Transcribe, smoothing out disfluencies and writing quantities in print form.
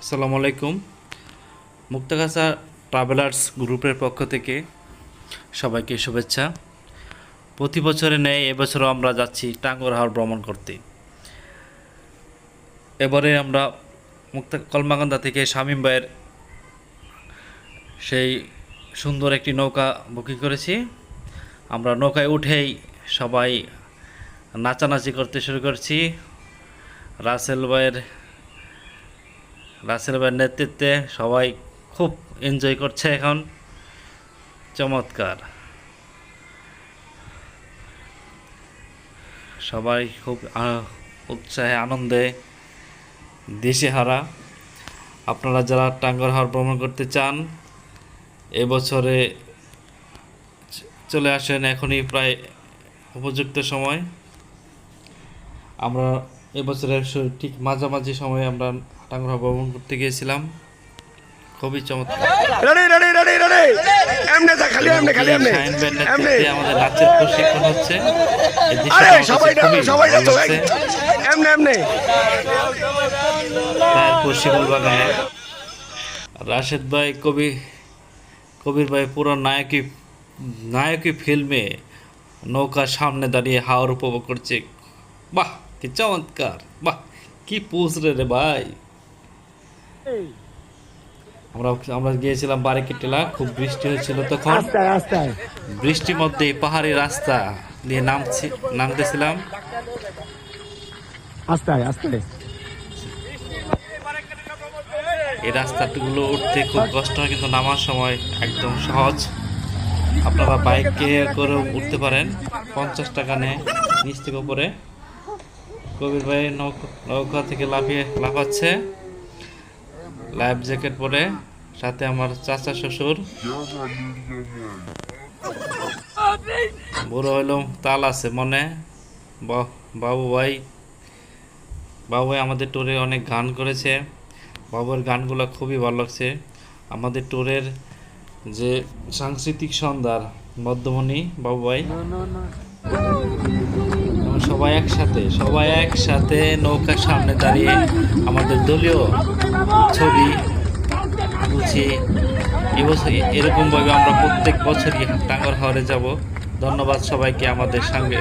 আসসালামু আলাইকুম। মুক্তাগাছা ট্রাভেলার্স গ্রুপের পক্ষ থেকে সবাইকে শুভেচ্ছা। প্রতি বছরে নেই, এবছরও আমরা যাচ্ছি টাঙ্গুয়ার হাওর ভ্রমণ করতে। এবারে আমরা কলমাকান্দা থেকে শামীম ভাইয়ের সেই সুন্দর একটি নৌকা বুকিং করেছি। আমরা নৌকায় উঠেই সবাই নাচানাচি করতে শুরু করছি। রাসেল ভাইয়ের নেতৃত্বে সবাই খুব এনজয় করছে এখন। চমৎকার, সবাই খুব উৎসাহে আনন্দে দিশেহারা। আপনারা যারা টাঙ্গুয়ার হাওর ভ্রমণ করতে চান এবছরে চলে আসেন, এখনই প্রায় উপযুক্ত সময়। আমরা এবছরের ঠিক মাঝামাঝি সময়ে আমরা টাঙ্গুয়ার হাওর ভ্রমণ করতে গিয়েছিলাম। খুবই চমৎকার। আমাদের নাচের প্রশিক্ষণ হচ্ছে। শিমুল বাগানে রাশেদ ভাই কবির ভাই পুরো নায়কি ফিল্মে নৌকার সামনে দাঁড়িয়ে হাওর উপভোগ করছে। বাহ, কি চমৎকার! বাহ, কি পোজ রে ভাই! আমরা গিয়েছিলাম বারিকিটেলা, খুব বৃষ্টি হয়েছিল তখন। বৃষ্টির মধ্যে পাহাড়ি রাস্তা দিয়ে নামতেছিলাম। এই রাস্তাগুলো উঠতে খুব কষ্ট হয়, কিন্তু নামার সময় একদম সহজ। আপনারা বাইকে করে উঠতে পারেন, 50 টাকা নেয় নিচ থেকে উপরে। কবির ভাই নৌকা থেকে লাফাচ্ছে, লাইফ জ্যাকেট পরে, সাথে আমার চাচা শ্বশুর। বড় হইলেও তাল আছে মনে। বাবু ভাই আমাদের ট্যুরে অনেক গান করেছে। বাবুর গানগুলো খুবই ভালো লাগছে। আমাদের ট্যুরের যে সাংস্কৃতিক সন্ধ্যার মধ্যমণি বাবু ভাই। সবাই একসাথে নৌকার সামনে দাঁড়িয়ে আমাদের দলীয় ছবি তুলছি। এবছর এরকমভাবে আমরা প্রত্যেক বছরই টাঙ্গুয়ার হাওরে যাব। ধন্যবাদ সবাইকে আমাদের সঙ্গে